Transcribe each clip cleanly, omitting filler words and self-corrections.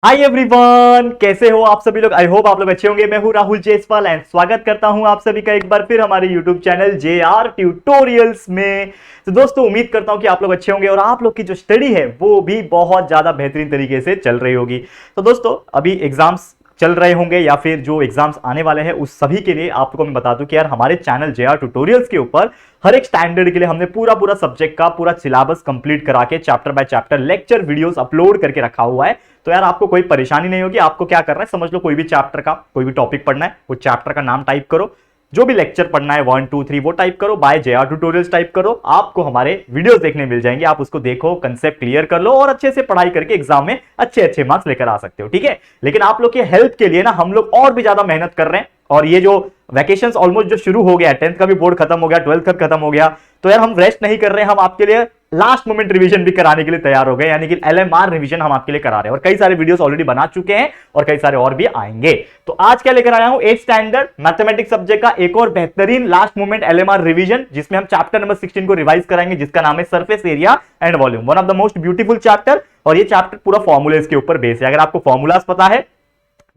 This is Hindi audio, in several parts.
हाय एवरीवन, कैसे हो आप सभी लोग। आई होप आप लोग अच्छे होंगे। मैं हूं राहुल जयसवाल एंड स्वागत करता हूं आप सभी का एक बार फिर हमारे यूट्यूब चैनल JR ट्यूटोरियल्स में। तो दोस्तों उम्मीद करता हूं कि आप लोग अच्छे होंगे और आप लोग की जो स्टडी है वो भी बहुत ज्यादा बेहतरीन तरीके से चल रही होगी। तो दोस्तों अभी एग्जाम्स चल रहे होंगे या फिर जो एग्जाम्स आने वाले हैं उस सभी के लिए आपको मैं बता दूं कि यार हमारे चैनल JR ट्यूटोरियल्स के ऊपर हर एक स्टैंडर्ड के लिए हमने पूरा पूरा सब्जेक्ट का पूरा सिलेबस कंप्लीट करा के chapter by chapter lecture videos upload करके रखा हुआ है। तो यार आपको कोई परेशानी नहीं होगी। आपको क्या करना है, समझ लो कोई भी चैप्टर का कोई भी टॉपिक पढ़ना है, वो चैप्टर का नाम टाइप करो, जो भी लेक्चर पढ़ना है 1 2 3 वो टाइप करो, बाय JR ट्यूटोरियल्स टाइप करो, आपको हमारे वीडियोस देखने मिल जाएंगे। आप उसको देखो, कंसेप्ट क्लियर कर लो और अच्छे से पढ़ाई करके एग्जाम में अच्छे अच्छे मार्क्स लेकर आ सकते हो। ठीक है, लेकिन आप लोग के हेल्प के लिए ना हम लोग और भी ज्यादा मेहनत कर रहे हैं। और ये जो वैकेशंस ऑलमोस्ट जो शुरू हो गया, 10th का भी बोर्ड खत्म हो गया, 12th का खत्म हो गया, तो यार हम रेस्ट नहीं कर रहे हैं। हम आपके लिए लास्ट मोमेंट रिवीजन भी कराने के लिए तैयार हो गए, यानी कि LMR रिवीजन हम आपके लिए करा रहे हैं और कई सारे वीडियोस ऑलरेडी बना चुके हैं और कई सारे और भी आएंगे। तो आज क्या लेकर आया हूं, 8th स्टैंडर्ड मैथमेटिक्स सब्जेक्ट का एक और बेहतरीन लास्ट मोमेंट LMR रिवीजन, जिसमें हम चैप्टर नंबर 16 को रिवाइज कराएंगे, जिसका नाम है surface area and volume. One of the most beautiful chapter, और ये चैप्टर पूरा फॉर्मूलेस के ऊपर बेस है। अगर आपको फॉर्मूलाज पता है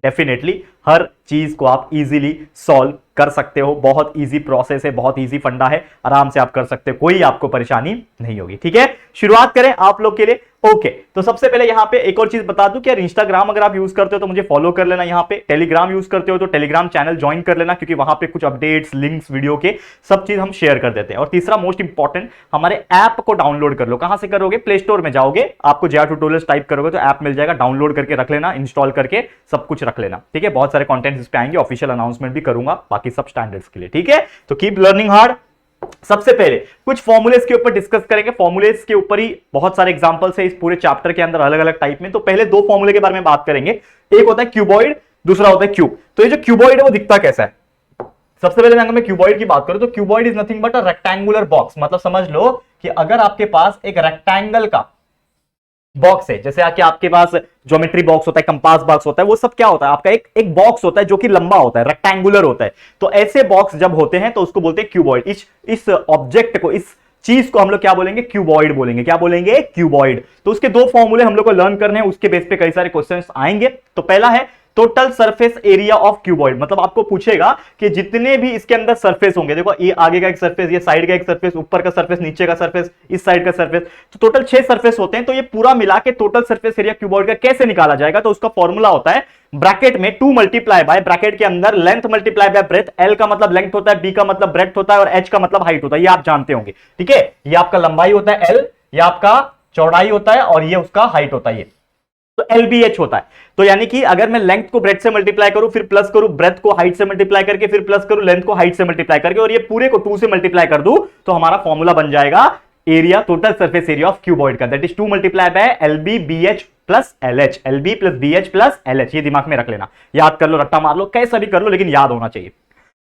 डेफिनेटली हर चीज को आप इजीली सॉल्व कर सकते हो। बहुत इजी प्रोसेस है, बहुत इजी फंडा है, आराम से आप कर सकते हो, कोई आपको परेशानी नहीं होगी। ठीक है, शुरुआत करें आप लोग के लिए। ओके, तो सबसे पहले यहां पे एक और चीज बता दूं कि यार इंस्टाग्राम अगर आप यूज करते हो तो मुझे फॉलो कर लेना। यहां पे टेलीग्राम यूज करते हो तो टेलीग्राम चैनल ज्वाइन कर लेना, क्योंकि वहां पे कुछ अपडेट्स, लिंक्स, वीडियो के सब चीज हम शेयर कर देते हैं। और तीसरा मोस्ट इंपॉर्टेंट, हमारे ऐप को डाउनलोड कर लो। कहां से करोगे, प्ले स्टोर में जाओगे, आपको JR ट्यूटोरियल्स टाइप करोगे तो ऐप मिल जाएगा, डाउनलोड करके रख लेना, इंस्टॉल करके सब कुछ रख लेना। ठीक है, बहुत सारे कंटेंट इस पे आएंगे, ऑफिशियल अनाउंसमेंट भी करूंगा बाकी सब स्टैंडर्ड्स के लिए। ठीक है, तो कीप लर्निंग हार्ड। सबसे पहले कुछ फॉर्मूलेस के ऊपर डिस्कस करेंगे। फॉर्मूलेस के ऊपर ही बहुत सारे एग्जांपल्स है इस पूरे चैप्टर के अंदर, अलग अलग टाइप में। तो पहले दो फॉर्मूले के बारे में बात करेंगे। एक होता है क्यूबॉइड, दूसरा होता है क्यूब। तो ये जो क्यूबॉइड है वो दिखता कैसा है, सबसे पहले अगर मैं क्यूबॉइड की बात करूं तो cuboid is nothing but a rectangular box. मतलब समझ लो कि अगर आपके पास एक रेक्टेंगल का बॉक्स है, जैसे आके आपके पास ज्योमेट्री बॉक्स होता है, कंपास बॉक्स होता है, वो सब क्या होता है, आपका एक एक बॉक्स होता है जो कि लंबा होता है, रेक्टेंगुलर होता है। तो ऐसे बॉक्स जब होते हैं तो उसको बोलते हैं क्यूबॉइड। इस ऑब्जेक्ट को, इस चीज को हम लोग क्या बोलेंगे, क्यूबॉइड बोलेंगे। क्या बोलेंगे, क्यूबॉइड। तो उसके दो फॉर्मूले हम लोग को लर्न करने हैं, उसके बेस पे कई सारे क्वेश्चंस आएंगे। तो पहला है total surface area of cuboid. मतलब आपको पूछेगा कि जितने भी इसके अंदर सरफेस होंगे, देखो ये आगे का एक सरफेस, ये साइड का एक सरफेस, ऊपर का सरफेस, नीचे का सरफेस, इस साइड का सरफेस, तो टोटल 6 सरफेस होते हैं। तो ये पूरा मिला के टोटल सरफेस एरिया क्यूबॉइड का कैसे निकाला जाएगा, तो उसका फॉर्मूला होता है ब्रैकेट में 2 मल्टीप्लाई बाय, ब्रैकेट के अंदर length multiply by breath. L का मतलब लेंथ होता है, B का मतलब ब्रेथ होता है और H का मतलब हाइट होता है, ये आप जानते होंगे। ठीक है, ये आपका लंबाई होता है L, ये आपका चौड़ाई होता है और ये उसका हाइट होता है। तो LBH होता है। तो यानी कि अगर मैं लेंथ को ब्रेथ से मल्टीप्लाई करूं, फिर प्लस करूं ब्रेथ को हाइट से मल्टीप्लाई करके, फिर प्लस करूं लेंथ को हाइट से मल्टीप्लाई करके, और ये पूरे को 2 से मल्टीप्लाई कर दूं, तो हमारा फॉर्मूला बन जाएगा area, total surface area of cuboid का, that is 2 multiply by LB BH plus LH। LB plus BH plus LH, ये दिमाग में रख लेना, याद कर लो, रट्टा मार लो, कैसा भी कर लो, लेकिन याद होना चाहिए।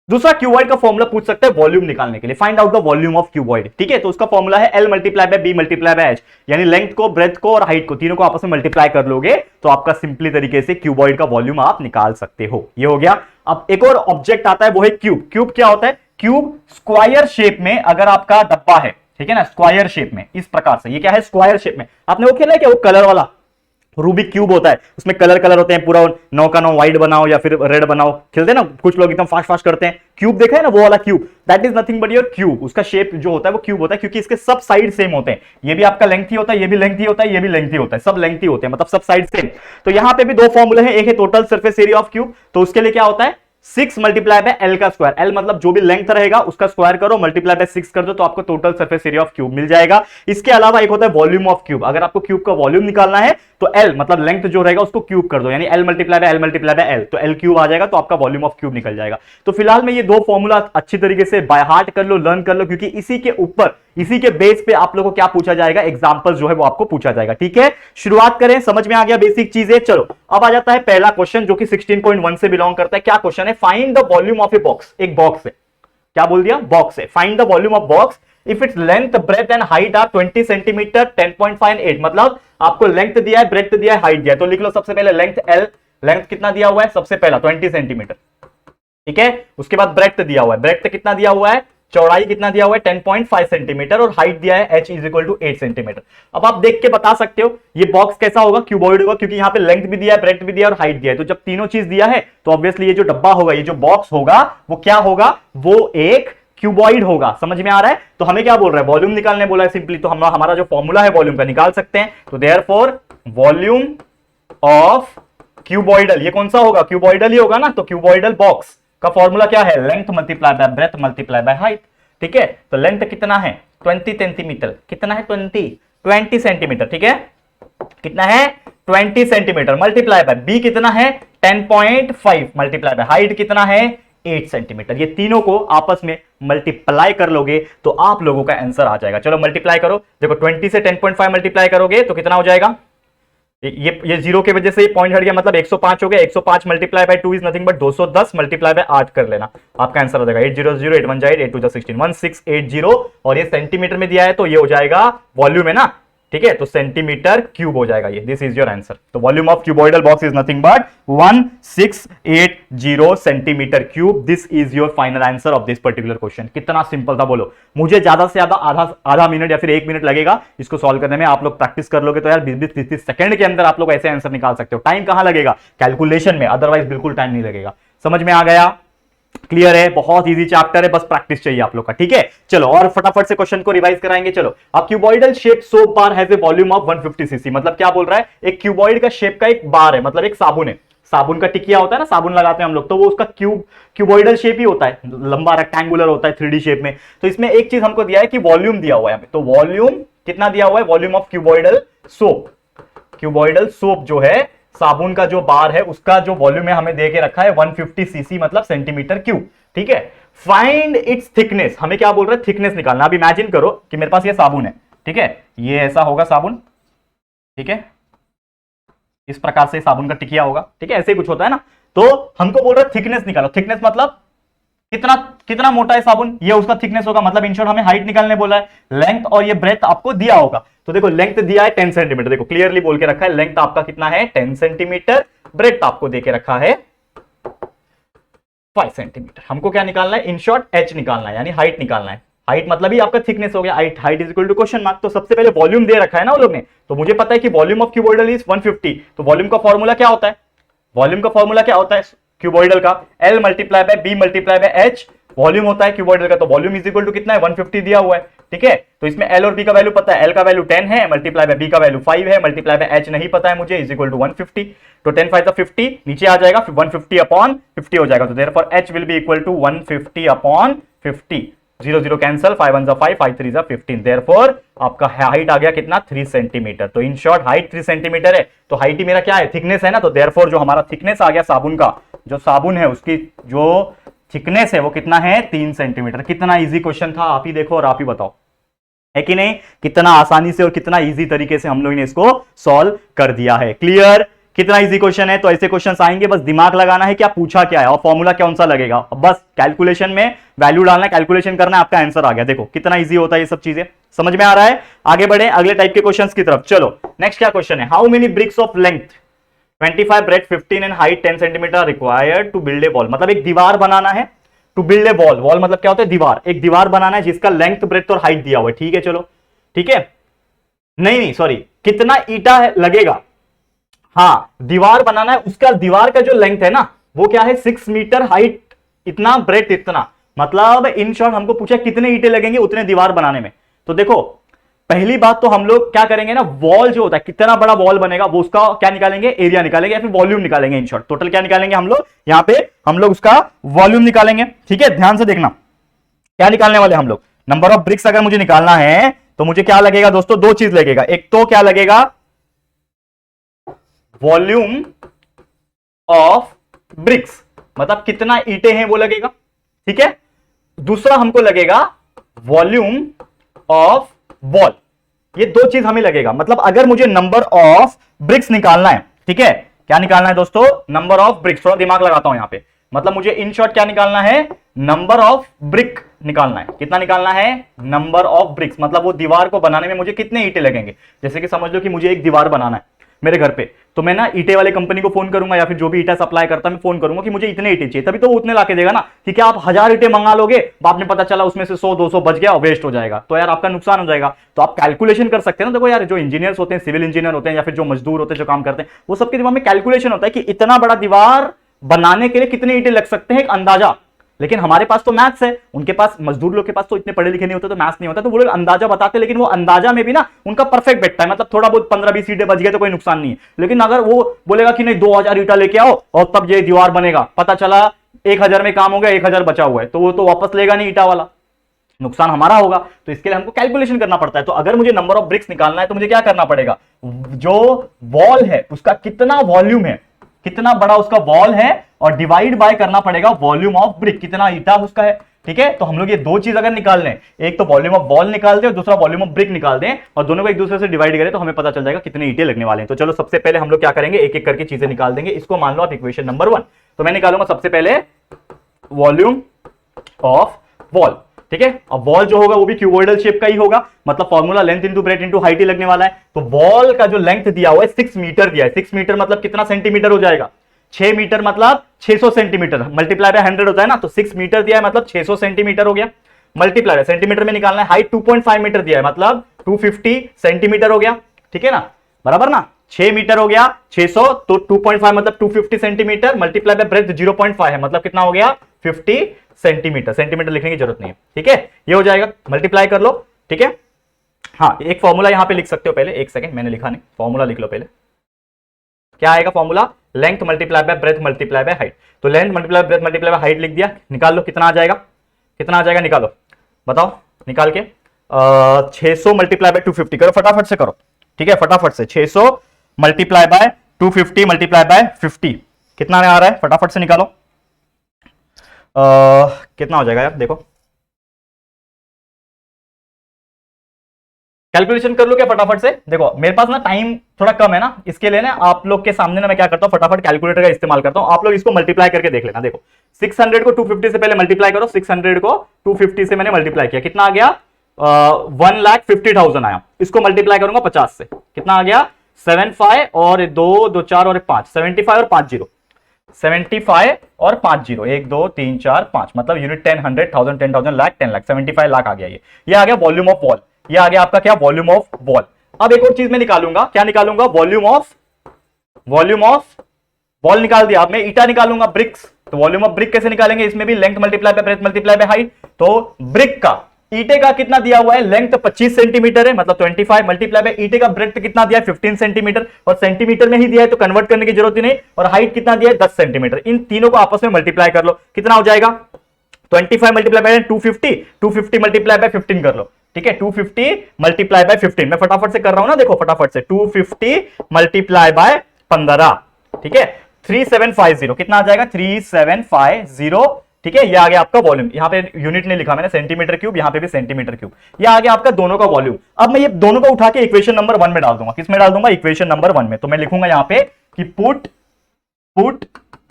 दूसरा, क्यूबॉइड का फॉर्मूला पूछ सकते हैं वॉल्यूम निकालने के लिए, find out the volume of cuboid. ठीक है, तो उसका फॉर्मूला है L multiply by B multiply by H, यानी लेंथ को, ब्रेथ को और हाइट को, तीनों को आपस में मल्टीप्लाई कर लोगे तो आपका सिंपली तरीके से क्यूबॉइड का वॉल्यूम आप निकाल सकते हो। ये हो गया। अब एक और ऑब्जेक्ट आता है, वो है क्यूब। क्यूब क्या होता है, क्यूब स्क्वायर शेप में अगर आपका डब्बा है, ठीक है ना, स्क्वायर शेप में इस प्रकार से, ये क्या है, स्क्वायर शेप में। आपने वो खेला है क्या, वो कलर वाला रूबिक क्यूब होता है, उसमें कलर कलर होते हैं, पूरा 9 का 9 व्हाइट बनाओ या फिर रेड बनाओ, खेलते हैं ना कुछ लोग, एकदम फास्ट फास्ट करते हैं। क्यूब देखा है ना, वो वाला cube, that is nothing but your cube. उसका शेप जो होता है वो क्यूब होता है, क्योंकि इसके सब साइड सेम होते हैं। ये भी आपका लेंथी होता है, ये भी लेंथी होता है, ये भी लेंथी होता है, सब लेंथी होते हैं, मतलब सब साइड सेम। तो यहां पे भी दो फॉर्मूले हैं, एक है total surface area of cube, तो उसके लिए क्या होता है 6 मल्टीप्लाई बाय L का स्क्वायर। L मतलब जो भी लेंथ रहेगा उसका स्क्वायर करो, मल्टीप्लाई बाय 6 कर दो, तो आपको total surface area of cube मिल जाएगा। इसके अलावा एक होता है वॉल्यूम ऑफ क्यूब। अगर आपको क्यूब का वॉल्यूम निकालना है तो L मतलब लेंथ जो रहेगा उसको क्यूब कर दो, यानी L multiply by L multiply by L, तो L क्यूब आ जाएगा, तो आपका वॉल्यूम ऑफ क्यूब निकल जाएगा। तो फिलहाल में ये दो फॉर्मूला अच्छी तरीके से बाय हार्ट कर लो, लर्न कर लो, क्योंकि इसी के ऊपर, इसी के बेस पे आप लोगों को क्या पूछा जाएगा, एग्जांपल जो है वो आपको पूछा जाएगा। ठीक है, शुरुआत करें, समझ में आ गया बेसिक चीजें। चलो अब आ जाता है पहला क्वेश्चन, जो कि 16.1 से बिलोंग करता है। क्या क्वेश्चन है, find the volume of a box. एक बॉक्स है, क्या बोल दिया, बॉक्स है, find the volume of box if it's length breadth and height are 20 centimetre 10.58। मतलब आपको लेंथ दिया है, ब्रेथ दिया है, हाइट दिया है, तो लिख लो सबसे पहले लेंथ L, लेंथ कितना दिया हुआ है, सबसे पहला 20 सेंटीमीटर। ठीक है, उसके बाद ब्रेथ दिया हुआ है, ब्रेथ कितना दिया हुआ है चौड़ाई कितना दिया हुआ है 10.5 सेंटीमीटर और हाइट दिया है h is equal to 8 centimetre. अब आप देख के बता सकते हो ये बॉक्स कैसा होगा, क्यूबॉइड होगा, क्योंकि यहाँ पे लेंथ भी दिया है, ब्रेड्थ भी दिया है और हाइट दिया है। तो जब तीनों चीज दिया है तो ऑब्वियसली ये जो डब्बा होगा, ये जो बॉक्स होगा वो क्या होगा, वो एक क्यूबॉइड होगा। समझ में आ रहा है? तो हमें क्या बोल रहा है, वॉल्यूम निकालने बोला है सिंपली, तो हम हमारा जो फॉर्मूला है वॉल्यूम का निकाल सकते हैं। तो देयरफॉर वॉल्यूम ऑफ क्यूबॉइडल, ये कौन सा होगा, क्यूबॉइडल ही होगा ना। तो क्यूबॉइडल बॉक्स का फॉर्मूला क्या है, length multiply by breadth multiply by height. ठीक है, तो लेंथ कितना है 20 सेंटीमीटर, कितना है 20 सेंटीमीटर। ठीक है, कितना है 20 सेंटीमीटर मल्टीप्लाई बाय बी कितना है 10.5 मल्टीप्लाई बाय हाइट कितना है 8 सेंटीमीटर। ये तीनों को आपस में मल्टीप्लाई कर लोगे तो आप लोगों का आंसर आ जाएगा। चलो मल्टीप्लाई करो, देखो 20 से 10.5 मल्टीप्लाई करोगे तो कितना हो जाएगा, ये जीरो की वजह से ये पॉइंट हट गया, मतलब 105 हो गया। 105 multiply by 2 is nothing but 210 multiply by 8 कर लेना, आपका आंसर हो जाएगा 800 8 1 8 2 16 1680। और ये सेंटीमीटर में दिया है तो ये हो जाएगा वॉल्यूम है ना। ठीक है, तो सेंटीमीटर क्यूब हो जाएगा ये, दिस इज योर आंसर। तो volume of cuboidal box is nothing but 1680 centimetre cube. This is your final answer of this particular question. कितना सिंपल था बोलो, मुझे ज्यादा से ज्यादा आधा मिनट या फिर 1 मिनट लगेगा इसको सॉल्व करने में। आप लोग प्रैक्टिस कर लोगे तो यार 20-30 सेकंड के अंदर आप लोग ऐसे आंसर निकाल सकते हो। टाइम कहां लगेगा, कैलकुलेशन में, अदरवाइज बिल्कुल टाइम नहीं लगेगा। समझ में आ गया, क्लियर है, बहुत इजी चैप्टर है, बस प्रैक्टिस चाहिए आप लोग का। ठीक है, चलो और फटाफट से क्वेश्चन को रिवाइज कराएंगे। चलो, अब cuboidal shape soap bar has a volume of 150 CC. मतलब क्या बोल रहा है, एक क्यूबॉइड का शेप का एक बार है, मतलब एक साबुन है, साबुन का टिकिया होता है ना, साबुन लगाते हैं हम लोग, तो वो उसका क्यूबॉइडल शेप ही होता है, लंबा रेक्टेंगुलर होता है 3D शेप में। तो इसमें एक चीज हमको दिया है कि वॉल्यूम दिया हुआ है हमें, तो वॉल्यूम कितना दिया हुआ है, volume of cuboidal soap. Cuboidal soap जो है, साबुन का जो बार है उसका जो वॉल्यूम है हमें दे के रखा है 150 सीसी, मतलब सेंटीमीटर क्यूब। ठीक है, फाइंड इट्स थिकनेस, हमें क्या बोल रहा है, थिकनेस निकालना। अब इमेजिन करो कि मेरे पास ये साबुन है, ठीक है, ये ऐसा होगा साबुन, ठीक है, इस प्रकार से साबुन का टिकिया होगा। ठीक है, ऐसे ही कुछ होता है ना। तो हमको बोल रहा है थिकनेस निकालो। थिकनेस मतलब कितना कितना मोटा है साबुन, ये उसका थिकनेस होगा। मतलब इन शॉर्ट हमें हाइट निकालने बोला है, लेंथ और ये ब्रेथ आपको दिया होगा। तो देखो लेंथ दिया है 10 सेंटीमीटर, देखो क्लियरली बोल के रखा है, लेंथ आपका कितना है 10 सेंटीमीटर, ब्रेथ आपको दे के रखा है 5 सेंटीमीटर। हमको क्या निकालना है, इन शॉर्ट h निकालना है, यानी हाइट निकालना है। हाइट मतलब ही आपका थिकनेस हो गया, height is equal to question mark. तो सबसे पहले वॉल्यूम दे रखा है ना वो लोग ने, तो मुझे पता है कि वॉल्यूम ऑफ क्यूबॉइडल इज 150। तो वॉल्यूम का फॉर्मूला क्या होता है, वॉल्यूम का फॉर्मूला क्या होता है क्यूबॉइडल का, L multiply by B multiply by H volume होता है क्यूबॉइडल का। तो वॉल्यूम इज इक्वल टू कितना है 150 दिया हुआ है। ठीक है, तो इसमें L और B का वैल्यू पता है, L का वैल्यू 10 है, मल्टीप्लाई बाय B का वैल्यू 5 है, मल्टीप्लाई बाय H नहीं पता है मुझे, इज इक्वल टू 150। तो 10 5 50 नीचे आ जाएगा, 150 अपॉन 50 हो जाएगा। तो therefore H will be equal to 150 upon 50, 0 0 cancel, 5 1 5 5 3 15। Therefore आपका हाइट आ गया कितना 3 सेंटीमीटर। तो इन शॉर्ट हाइट 3 सेंटीमीटर है, तो हाइट ही मेरा क्या है, थिकनेस है ना। तो देयरफॉर जो हमारा थिकनेस आ गया साबुन का, जो साबुन है उसकी जो थिकनेस है वो कितना है 3 सेंटीमीटर। कितना इजी क्वेश्चन था, आप ही देखो और आप ही बताओ, है कि नहीं। कितना आसानी से और कितना इजी तरीके से हम लोग ने इसको सॉल्व कर दिया है। क्लियर, कितना इजी क्वेश्चन है। तो ऐसे क्वेश्चंस आएंगे, बस दिमाग लगाना है कि आप पूछा क्या है और फॉर्मूला कौन सा लगेगा। बस कैलकुलेशन में वैल्यू डालना है, कैलकुलेशन करना है, आपका आंसर आ गया। देखो कितना इजी होता है, ये सब चीजें समझ में आ रहा है। आगे बढ़े अगले टाइप के क्वेश्चंस की तरफ। चलो नेक्स्ट क्या क्वेश्चन है, how many bricks of length 25 breadth 15 and height 10 centimetre required to build a wall. मतलब एक दीवार बनाना है, to build a wall. Wall मतलब क्या होता है, दीवार। एक दीवार बनाना है जिसका लेंथ ब्रेथ और हाइट दिया हुआ है। ठीक है, चलो ठीक है, नहीं सॉरी, कितना ईटा लगेगा, हाँ दीवार बनाना है, उसका दीवार का जो लेंथ है ना वो क्या है 6 मीटर, हाइट इतना, ब्रेथ इतना। मतलब इन शॉर्ट हमको पूछा कितने ईंटें लगेंगे उतने दीवार बनाने में। तो देखो पहली बात तो हम लोग क्या करेंगे ना, वॉल जो होता है कितना बड़ा वॉल बनेगा वो उसका क्या निकालेंगे, एरिया निकालेंगे या फिर वॉल्यूम निकालेंगे। इन शॉर्ट टोटल क्या निकालेंगे हम लोग, यहां पे हम लोग उसका वॉल्यूम निकालेंगे। ठीक है, ध्यान से देखना क्या निकालने वाले हम लोग, नंबर ऑफ ब्रिक्स अगर मुझे निकालना है तो मुझे क्या लगेगा दोस्तों, दो चीज लगेगा। एक तो क्या लगेगा, वॉल्यूम ऑफ ब्रिक्स, मतलब कितना ईंटें हैं वो लगेगा। ठीक है, दूसरा हमको लगेगा वॉल्यूम ऑफ वॉल, ये दो चीज हमें लगेगा। मतलब अगर मुझे नंबर ऑफ ब्रिक्स निकालना है, ठीक है, क्या निकालना है दोस्तों, नंबर ऑफ ब्रिक्स। थोड़ा दिमाग लगाता हूं यहां पे, मतलब मुझे इन शॉर्ट क्या निकालना है, नंबर ऑफ ब्रिक निकालना है। कितना निकालना है, नंबर ऑफ ब्रिक्स, मतलब वो दीवार को बनाने में मुझे कितने ईंटें लगेंगे। जैसे कि समझ लो कि मुझे एक दीवार बनाना है मेरे घर पे, तो मैं ना ईटे वाले कंपनी को फोन करूंगा या फिर जो भी ईटा सप्लाई करता है मैं फोन करूंगा कि मुझे इतने ईटे चाहिए, तभी तो वो उतने लाके देगा ना। कि क्या आप 1000 ईटे मंगा लोगे, बाद में पता चला उसमें से 100-200 बच गया और वेस्ट हो जाएगा, तो यार आपका नुकसान हो जाएगा। तो आप कैलकुलेशन कर सकते हैं ना। देखो यार, जो इंजीनियर्स होते हैं, सिविल इंजीनियर होते हैं या फिर जो मजदूर होते हैं जो काम करते हैं, वो सबके दिमाग में कैलकुलेशन होता है कि इतना बड़ा दीवार बनाने के लिए कितने ईटे लग सकते हैं, एक अंदाजा। लेकिन हमारे पास तो मैथ्स है, उनके पास, मजदूर लोग के पास तो इतने पढ़े लिखे नहीं होते, तो मैथ्स नहीं होता, तो वो लोग अंदाजा बताते हैं। लेकिन वो अंदाजा में भी ना उनका परफेक्ट बैठता है, मतलब थोड़ा बहुत 15-20 ईंटें बच गए तो कोई नुकसान नहीं है। लेकिन अगर वो बोलेगा कि नहीं 2000 ईंटा लेके आओ और तब ये दीवार बनेगा, पता चला 1000 में काम हो गया, 1000 बचा हुआ है, तो वो तो वापस लेगा नहीं ईंटा वाला, नुकसान हमारा होगा। तो इसके लिए हमको कैलकुलेशन करना पड़ता है। तो अगर मुझे नंबर ऑफ ब्रिक्स निकालना है तो मुझे क्या करना पड़ेगा, जो वॉल है उसका कितना वॉल्यूम है, कितना बड़ा उसका वॉल है, और डिवाइड बाय करना पड़ेगा वॉल्यूम ऑफ ब्रिक, कितना ईटा उसका है। ठीक है, तो हम लोग ये दो चीज अगर निकाल लें, एक तो वॉल्यूम ऑफ वॉल निकाल दें और दूसरा वॉल्यूम ऑफ ब्रिक निकाल दें, और दोनों को एक दूसरे से डिवाइड करें तो हमें पता चल जाएगा कितने ईंटें लगने वाले हैं। तो चलो सबसे पहले हम लोग क्या करेंगे, एक एक करके चीजें निकाल देंगे। इसको मान लो आप इक्वेशन नंबर 1। तो मैं निकालूंगा सबसे पहले वॉल्यूम ऑफ वॉल। ठीक है, अब वॉल जो होगा वो भी क्यूबॉइडल शेप का ही होगा, मतलब formula length into breadth into height ही लगने वाला है। तो वॉल का जो लेंथ दिया हुआ है 6 मीटर दिया है। 6 मीटर मतलब कितना सेंटीमीटर हो जाएगा, 6 मीटर मतलब 600 सेंटीमीटर, मल्टीप्लाई बाय 100 होता है ना। तो 6 मीटर दिया है मतलब 600 सेंटीमीटर हो गया, मल्टीप्लाई बाय सेंटीमीटर में निकालना है। हाइट 2.5 मीटर दिया है मतलब 250 सेंटीमीटर हो गया। ठीक है ना, बराबर ना, 6 मीटर हो गया 600, तो 2.5 मतलब 250 सेंटीमीटर, मल्टीप्लाई बाय ब्रेथ 0.5 है मतलब कितना हो गया 50 सेंटीमीटर। सेंटीमीटर लिखने की जरूरत नहीं है। ठीक है, ये हो जाएगा, मल्टीप्लाई कर लो। ठीक है, हाँ एक फॉर्मूला यहां पे लिख सकते हो, पहले एक सेकंड, मैंने लिखा नहीं, फॉर्मूला लिख लो पहले। क्या आएगा formula, length multiply by breadth multiply by height. तो length multiply breadth multiply by height लिख दिया, निकाल लो कितना आ जाएगा, कितना आ जाएगा निकालो, बताओ निकाल के। 600 मल्टीप्लाई बाय 250 करो, फटाफट से करो। ठीक है, फटाफट से 600 मल्टीप्लाई बाय 250 मल्टीप्लाई बाय 50 कितना आ रहा है, फटाफट से निकालो। कितना हो जाएगा यार, देखो कैलकुलेशन कर लो क्या फटाफट से। देखो मेरे पास ना टाइम थोड़ा कम है ना, इसके लिए ना आप लोग के सामने ना मैं क्या करता हूं, फटाफट कैलकुलेटर का इस्तेमाल करता हूं। आप लोग इसको मल्टीप्लाई करके देख लेना। देखो 600 को 250 से पहले मल्टीप्लाई करो, 600 को 250 से मैंने मल्टीप्लाई किया, कितना आ गया 1,50,000 आया। इसको मल्टीप्लाई करूंगा 50 से, कितना आ गया 75 और 2 2 4 और 5, 75 और 5 जीरो, 75 और 5 जीरो, 1 2 3 4 5, मतलब यूनिट 10 100 1000 10,000 लाख 10 लाख 75 लाख आ गया। ये आ गया वॉल्यूम ऑफ वॉल, ये आ गया आपका क्या वॉल्यूम ऑफ वॉल। अब एक और चीज मैं निकालूंगा, क्या निकालूंगा, वॉल्यूम ऑफ वॉल निकाल दिया। अब मैं ईटा निकालूंगा, ब्रिक्स। तो वॉल्यूम ऑफ ब्रिक कैसे निकालेंगे, इसमें भी length multiply by breadth multiply by height. तो ब्रिक का, ईटे का कितना दिया हुआ है, लेंथ 25 सेंटीमीटर है मतलब 25 मल्टीप्लाई बाय ईटे का ब्रेथ कितना दिया है 15 सेंटीमीटर, और सेंटीमीटर में ही दिया है तो कन्वर्ट करने की जरूरत ही नहीं। और हाइट कितना दिया है 10 सेंटीमीटर। इन तीनों को आपस में मल्टीप्लाई कर लो, कितना हो जाएगा 25 मल्टीप्लाई बाय 250, 250 मल्टीप्लाई बाय 15 कर लो। ठीक है, 250 मल्टीप्लाई बाय 15, मैं फटाफट से कर रहा हूं ना, देखो फटाफट से 250 मल्टीप्लाई बाय 15, ठीक है 3750, कितना आ जाएगा 3750। ठीक है, ये आ गया आपका वॉल्यूम। यहां पे यूनिट नहीं लिखा मैंने, सेंटीमीटर क्यूब, यहां पे भी सेंटीमीटर क्यूब। ये आ गया आपका दोनों का वॉल्यूम। अब मैं ये दोनों को उठा के इक्वेशन नंबर 1 में डाल दूंगा। किस में डाल दूंगा, इक्वेशन नंबर 1 में। तो मैं लिखूंगा यहां पे कि put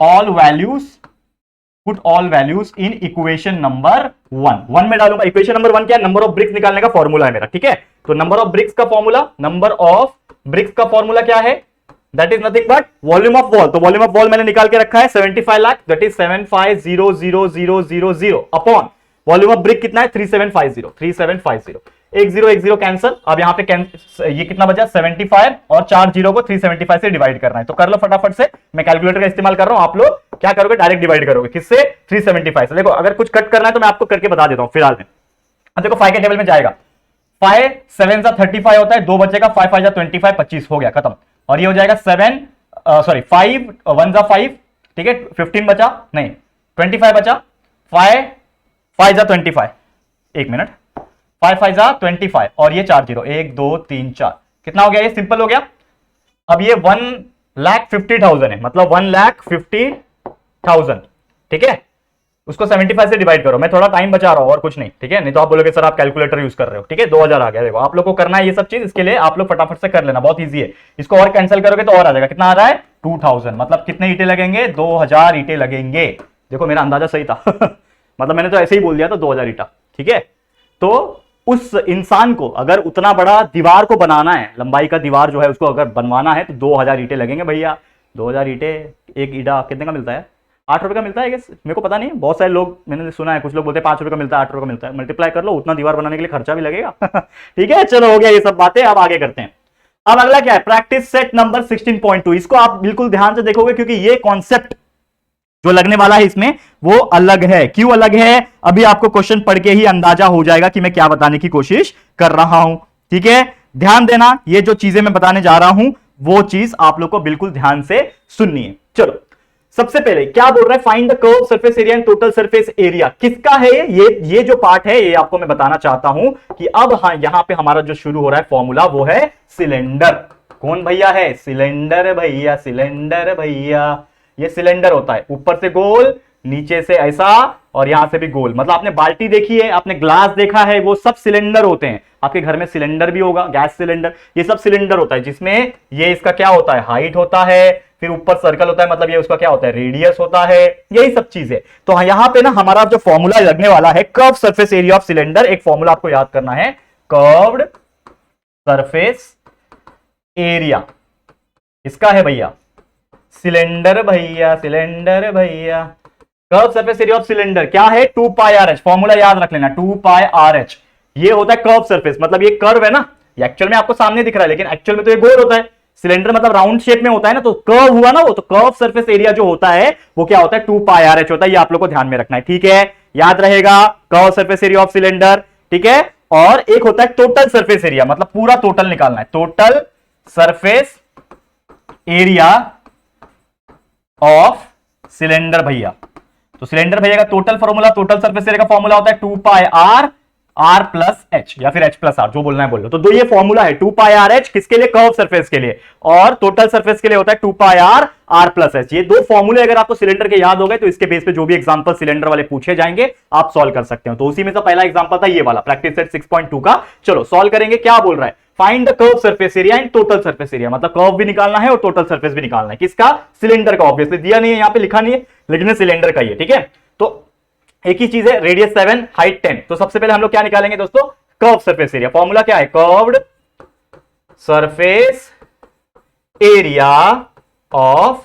all values in equation number 1 में डालूंगा। इक्वेशन नंबर 1 क्या है, नंबर ऑफ ब्रिक्स निकालने का फॉर्मूला है मेरा। ठीक है, तो नंबर ऑफ ब्रिक्स का फॉर्मूला क्या है, that is nothing but volume of wall. तो वॉल्यूम ऑफ वॉल मैंने निकाल के रखा है 75 lakh, that is 750000 upon volume of brick कितना है 3750 एक जीरो कैंसिल। अब यहां पे ये कितना बचा 75 और 4 जीरो को 375 से डिवाइड करना है। तो कर लो फटाफट से, मैं कैलकुलेटर का इस्तेमाल कर रहा हूं, आप लोग क्या करोगे डायरेक्ट डिवाइड करोगे, किससे 375 से। देखो अगर कुछ कट करना है तो मैं आपको करके बता देता हूं फिलहाल में। अब देखो 5 के टेबल में जाएगा, 5 7 जा 35 होता है, 2 बचेगा, 5 5 जा 25 25 हो गया खत्म। और ये हो जाएगा 5 1 जा 5, ठीक है 15 बचा, नहीं 25 बचा, 5 5 जा 25, एक मिनट, 5 5 जा 25 और ये 4 जीरो, 1 2 3 4, कितना हो गया, ये सिंपल हो गया। अब ये 1,50,000 है, मतलब 1,50,000, ठीक है, उसको 75 से डिवाइड करो। मैं थोड़ा टाइम बचा रहा हूं और कुछ नहीं, ठीक है, नहीं तो आप बोलोगे सर आप कैलकुलेटर यूज कर रहे हो। ठीक है, 2000 आ गया। देखो आप लोग को करना है ये सब चीज, इसके लिए आप लोग फटाफट से कर लेना, बहुत ईजी है। इसको और कैंसिल करोगे तो और आ जाएगा, कितना आ रहा है 2000, मतलब कितने ईंटें लगेंगे 2000 ईंटें लगेंगे। देखो मेरा अंदाजा सही था मतलब मैंने तो ऐसे ही बोल दिया था 2000 ईंटा। ठीक है, तो उस इंसान को अगर उतना बड़ा दीवार को बनाना है, लंबाई का दीवार जो है उसको अगर बनवाना है तो 2000 ईंटें लगेंगे भैया। 2000 ईंटें, एक ईंटा कितने का मिलता है? 8 रुपए का मिलता है गेस, मेरे को पता नहीं, बहुत सारे लोग मैंने सुना है, कुछ लोग बोलते हैं 5 रुपए का मिलता है, 8 रुपए का मिलता है। मल्टीप्लाई कर लो, उतना दीवार बनाने के लिए खर्चा भी लगेगा। ठीक है, चलो हो गया ये सब बातें, अब आगे करते हैं। अब अगला क्या है, प्रैक्टिस सेट नंबर 16.2। इसको आप बिल्कुल ध्यान से देखोगे क्योंकि ये कॉन्सेप्ट जो लगने वाला है इसमें वो अलग है। क्यों अलग है, अभी आपको क्वेश्चन पढ़ के ही अंदाजा हो जाएगा कि मैं क्या बताने की कोशिश कर रहा हूं। ठीक है, ध्यान देना, ये जो चीजें मैं बताने जा रहा हूं वो चीज आप लोग को बिल्कुल ध्यान से सुननी है। चलो, सबसे पहले क्या बोल रहा है, find the curve surface area and total surface area. किसका है ये जो पार्ट है ये आपको मैं बताना चाहता हूं कि अब हाँ यहां पे हमारा जो शुरू हो रहा है फॉर्मूला वो है सिलेंडर। कौन भैया है? सिलेंडर भैया, सिलेंडर भैया। ये सिलेंडर होता है, ऊपर से गोल, नीचे से ऐसा और यहां से भी गोल। मतलब आपने बाल्टी देखी है, आपने ग्लास देखा है, वो सब सिलेंडर होते हैं। आपके घर में सिलेंडर भी होगा, गैस सिलेंडर, ये सब सिलेंडर होता है जिसमें ये इसका क्या होता है, हाइट होता है, फिर ऊपर सर्कल होता है, मतलब ये उसका क्या होता है, रेडियस होता है, यही सब चीजें। तो यहां पे ना हमारा जो फॉर्मूला लगने वाला है curve surface area of cylinder, एक फॉर्मूला आपको याद करना है, कर्व्ड सरफेस एरिया। इसका है भैया सिलेंडर भैया, सिलेंडर भैया। Curve surface area of cylinder क्या है, 2 पाई आर एच। फॉर्मूला याद रख लेना, 2 पाई आर एच। ये होता है कर्व सरफेस, मतलब ये कर्व है ना, ये एक्चुअल में आपको सामने दिख रहा है लेकिन एक्चुअल में तो ये गोल होता है। सिलेंडर मतलब राउंड शेप में होता है ना, तो कर्व हुआ ना वो, तो कर्व सरफेस एरिया जो होता है वो क्या होता है, 2 पाई आर एच होता है। ये आप लोग को ध्यान में रखना है, ठीक है, याद रहेगा, curve surface area of cylinder. ठीक है, और एक होता है टोटल सरफेस एरिया, मतलब पूरा टोटल निकालना है, total surface area of cylinder भैया। तो सिलेंडर भैया का total formula, total surface area का फॉर्मूला होता है 2 pi R, R plus H या फिर एच प्लस आर, जो बोलना है बोल लो। तो ये फॉर्मूला है 2 पाई आर एच, किसके लिए, कर्व सरफेस के लिए, और टोटल सरफेस के लिए होता है 2 pi R, R plus H. ये दो फॉर्मूले अगर आपको सिलेंडर के याद हो गए तो इसके बेस पे जो भी एग्जांपल सिलेंडर वाले पूछे जाएंगे आप सॉल्व कर सकते हो। तो उसी में से पहला एग्जांपल था ये वाला, प्रैक्टिस सेट 6.2 का। चलो सॉल्व करेंगे। क्या बोल रहा है, find the curve surface area and total surface area, मतलब कर्व भी निकालना है और टोटल सरफेस भी निकालना है। किसका, सिलेंडर का। ऑब्वियसली दिया नहीं है, यहां पे लिखा नहीं है, लेकिन सिलेंडर का ही है। ठीक है, तो एक ही चीज है, रेडियस 7, हाइट 10। तो सबसे पहले हम लोग क्या निकालेंगे दोस्तों, कर्व सरफेस एरिया। फॉर्मूला क्या है, curved surface area of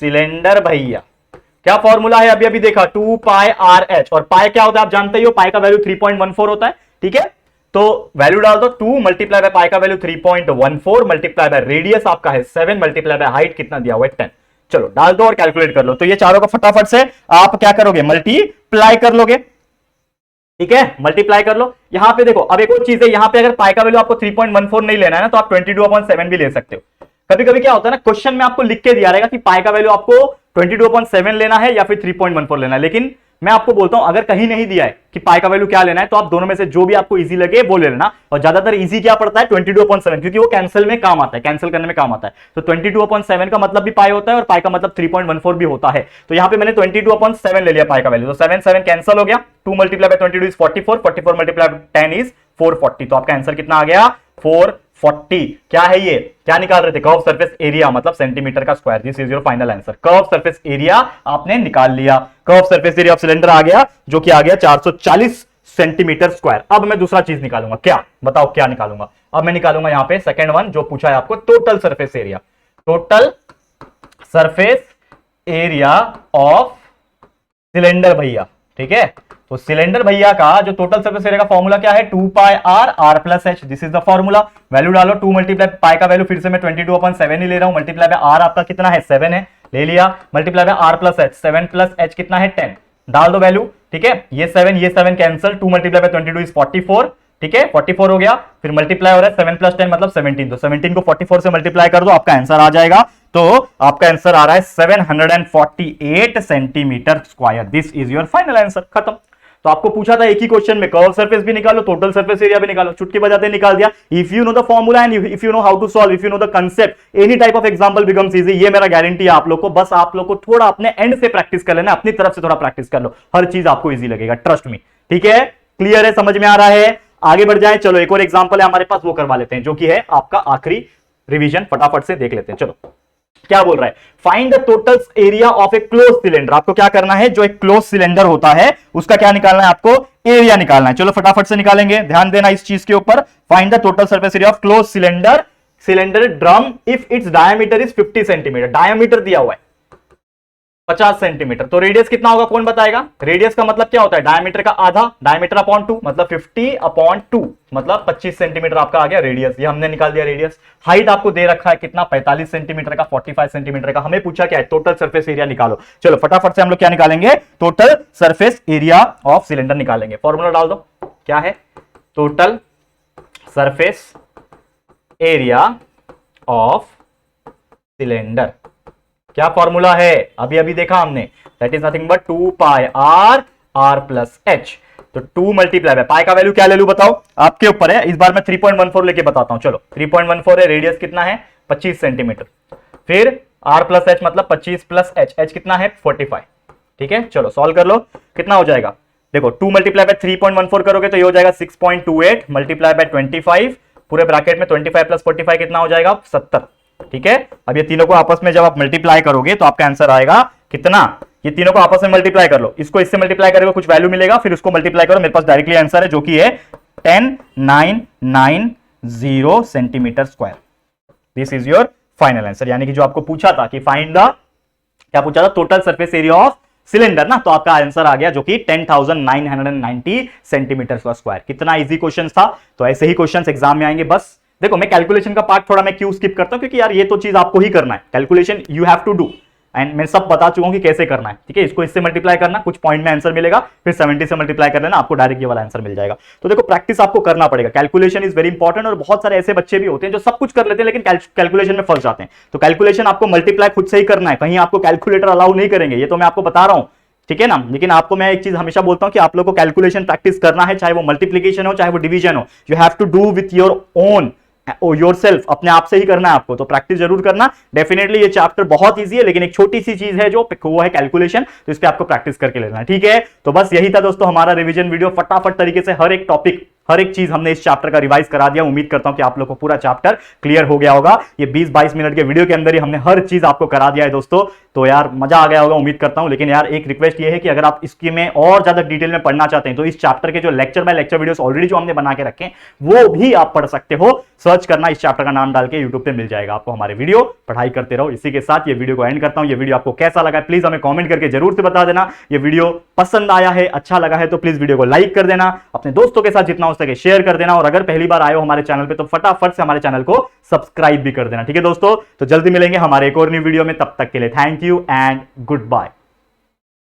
cylinder भैया। क्या फॉर्मूला है, अभी अभी देखा, 2 पाई आर एच। और पाई क्या होता है आप जानते ही हो, पाई का वैल्यू 3.14 होता है। ठीक है, तो वैल्यू डाल दो, 2 मल्टीप्लाई बाय पाई का वैल्यू 3.14 मल्टीप्लाई बाय रेडियस आपका है 7 मल्टीप्लाई बाय हाइट कितना दिया हुआ है 10। चलो डाल दो और कैलकुलेट कर लो। तो ये चारों का फटाफट से आप क्या करोगे, मल्टीप्लाई कर लोगे। ठीक है, मल्टीप्लाई कर लो। यहां पे देखो, अब एक और चीज है, यहां पे अगर पाई का वैल्यू आपको 3.14 नहीं लेना है ना, तो आप 22/7 भी ले सकते हो। कभी कभी क्या होता है ना, क्वेश्चन में आपको लिख के दिया रहेगा कि पाई का वैल्यू आपको 22/7 लेना है या फिर 3.14 लेना है, लेकिन मैं आपको बोलता हूं अगर कहीं नहीं दिया है कि पाई का वैल्यू क्या लेना है, तो आप दोनों में से जो भी आपको इजी लगे वो ले लेना। और ज्यादातर इजी क्या पड़ता है, 22/7, क्योंकि वो कैंसिल में काम आता है, कैंसिल करने में काम आता है। तो 22/7 का मतलब भी पाई होता है और पाई का मतलब 3.14 भी होता है। तो यहां पे मैंने 22/7 ले लिया पाई का वैल्यू, तो 7 कैंसिल हो गया। 2 multiply bye 22 is 44, 44 multiply by 10 is 440। तो आपका आंसर कितना आ गया, 440। क्या है ये, क्या निकाल रहे थे, कर्व सरफेस एरिया, मतलब सेंटीमीटर का square. This is your final answer, curve surface area आपने निकाल लिया। Curve surface area of cylinder आ गया, जो कि आ गया 440 सेंटीमीटर स्क्वायर। अब मैं दूसरा चीज निकालूंगा, क्या बताओ, क्या निकालूंगा, अब मैं निकालूंगा यहां पे सेकंड वन जो पूछा है आपको, total surface area. Total surface area of cylinder भैया। ठीक है, तो सिलेंडर भैया का जो टोटल सरफेस एरिया का फॉर्मूला क्या है, 2 pi R, R plus H. This is the formula. Value डालो, 2 मल्टीप्लाई पाई का वैल्यू फिर से मैं 22/7 ही ले रहा हूं, मल्टीप्लाई बाय आर आपका कितना है, 7 है, ले लिया, multiply by R plus H, 7 plus H कितना है, 10। डाल दो वैल्यू। ठीक है, ये 7 कैंसिल, 2 मल्टीप्लाई बाय 22 इज 44। ठीक है, 44 हो गया, फिर मल्टीप्लाई हो रहा है 7 प्लस 10 मतलब 17। तो 17 को 44 से मल्टीप्लाई कर दो, आपका आंसर आ जाएगा। तो आपका आंसर आ रहा है 748 centimetre square. This is your final answer, खत्म। तो आपको पूछा था एक ही क्वेश्चन में, कर्व सरफेस भी निकालो, टोटल सरफेस एरिया भी निकालो, चुटकी बजाते निकाल दिया। If you know the formula and if you know how to solve, if you know the concept, any type of example becomes easy. ये मेरा गारंटी है आप लोग को, बस आप लोग को थोड़ा अपने एंड से प्रैक्टिस कर लेना, अपनी तरफ से थोड़ा प्रैक्टिस कर लो, हर चीज आपको इजी लगेगा, ट्रस्ट मी। ठीक है, क्लियर है, समझ में आ रहा है, आगे बढ़ जाए। चलो एक और एग्जांपल है हमारे पास, वो करवा लेते हैं, जो कि है आपका आखिरी रिवीजन, फटाफट से देख लेते हैं। चलो क्या बोल रहा है, find the total area of A close cylinder. आपको क्या करना है, जो एक क्लोज सिलेंडर होता है उसका क्या निकालना है आपको, एरिया निकालना है। चलो फटाफट से निकालेंगे, ध्यान देना इस चीज के ऊपर। Find the total surface area of close cylinder drum if its diameter is 50 centimetre. Diameter दिया हुआ है 50 सेंटीमीटर, तो रेडियस कितना होगा कौन बताएगा? रेडियस का मतलब क्या होता है? डायमीटर का आधा, डायमीटर अपॉन 2 मतलब 50/2 मतलब 25 सेंटीमीटर आपका आ गया रेडियस। ये हमने निकाल दिया रेडियस। हाइट आपको दे रखा है कितना? 45 सेंटीमीटर का, 45 सेंटीमीटर का। हमें पूछा क्या है? टोटल सरफेस एरिया निकालो। चलो फटाफट से हम लोग क्या निकालेंगे? Total surface area of cylinder निकालेंगे। फॉर्मूला डाल दो, क्या है? Total surface area of cylinder. क्या फॉर्मूला है? अभी अभी देखा हमने, that is nothing but 2 pi r plus h। तो 2 मल्टीप्लाई बाय पाई का वैल्यू क्या ले लूं बताओ? आपके ऊपर है। इस बार मैं 3.14 लेके बताता हूं। चलो 3.14 है, रेडियस कितना है? 25 सेंटीमीटर। फिर r प्लस h मतलब 25 प्लस h कितना है? 45। ठीक है, चलो सॉल्व कर लो। कितना हो जाएगा? देखो 2 मल्टीप्लाई बाय 3.14 करोगे तो ये हो जाएगा 6.28 मल्टीप्लाई बाय 25, पूरे ब्रैकेट में 25 प्लस 45 कितना हो जाएगा? 70। ठीक है, अब ये तीनों को आपस में जब आप मल्टीप्लाई करोगे तो आपका आंसर आएगा कितना? ये तीनों को आपस में मल्टीप्लाई कर लो, इसको इससे मल्टीप्लाई करोगे कुछ वैल्यू मिलेगा, फिर उसको मल्टीप्लाई करो। मेरे पास डायरेक्टली आंसर है जो कि है 10990 centimetre square. This is your final answer. यानी कि जो आपको पूछा था कि फाइंड द, क्या पूछा था? Total surface area of cylinder ना, तो आपका आंसर आ गया जो कि 10,990 सेंटीमीटर स्क्वायर। कितना इजी क्वेश्चन था। तो ऐसे ही क्वेश्चन एग्जाम में आएंगे। बस देखो मैं कैलकुलेशन का पार्ट थोड़ा मैं क्यों स्किप करता हूं, क्योंकि यार ये तो चीज आपको ही करना है, calculation you have to do, and मैं सब बता चुका हूं कि कैसे करना है। ठीक है, इसको इससे मल्टीप्लाई करना, कुछ पॉइंट में आंसर मिलेगा, फिर 70 से मल्टीप्लाई कर लेना, आपको डायरेक्ट ये वाला आंसर मिल जाएगा। तो देखो प्रैक्टिस आपको करना पड़ेगा, कैलकुलेशन इज वेरी इंपॉर्टेंट। और बहुत सारे ऐसे बच्चे भी होते हैं जो सब कुछ कर लेते हैं लेकिन कैलकुलेशन में फंस जाते हैं। तो कैलकुलेशन आपको मल्टीप्लाई खुद से ही करना है, कहीं आपको कैलकुलेटर अलाउ नहीं करेंगे, ये तो मैं आपको बता रहा हूं। ठीक है ना, लेकिन आपको मैं एक चीज हमेशा बोलता हूं कि आप लोग को कैलकुलेशन प्रैक्टिस करना है, चाहे वो मल्टीप्लीकेशन हो चाहे वो डिवीजन हो। You have to do with your own yourself, अपने आप से ही करना है आपको। तो प्रैक्टिस जरूर करना। डेफिनेटली ये चैप्टर बहुत इजी है, लेकिन एक छोटी सी चीज है जो वो है कैलकुलेशन, तो इस पे आपको प्रैक्टिस करके लेना है। ठीक है, तो बस यही था दोस्तों हमारा रिवीजन वीडियो। फटाफट तरीके से हर एक टॉपिक, हर एक चीज हमने इस चैप्टर का रिवाइज करा दिया। उम्मीद करता हूं कि आप लोग को पूरा चैप्टर क्लियर हो गया होगा। ये 20-22 मिनट के वीडियो के अंदर ही हमने हर चीज आपको करा दिया है दोस्तों। तो यार मजा आ गया होगा उम्मीद करता हूं। लेकिन यार एक रिक्वेस्ट ये है कि अगर आप इसकी में और ज्यादा डिटेल में पढ़ना चाहते हैं तो इस चैप्टर के जो lecture by lecture videos already जो हमने बना के रखे हैं वो भी आप पढ़ सकते हो। सर्च करना, इस चैप्टर का नाम डाल के यूट्यूब पे मिल जाएगा आपको हमारे वीडियो। पढ़ाई करते रहो। इसी के साथ ये वीडियो को एंड करता हूं। ये वीडियो आपको कैसा लगा प्लीज हमें कमेंट करके जरूर से बता देना। ये वीडियो पसंद आया है, अच्छा लगा है तो प्लीज वीडियो को लाइक कर देना, अपने दोस्तों के साथ जितना हो सके शेयर कर देना, और अगर पहली बार आए हो हमारे चैनल पे तो फटाफट से हमारे चैनल को सब्सक्राइब भी कर देना। ठीक है दोस्तों, तो जल्दी मिलेंगे हमारे एक और न्यू वीडियो में। तब तक के लिए thank you and good bye.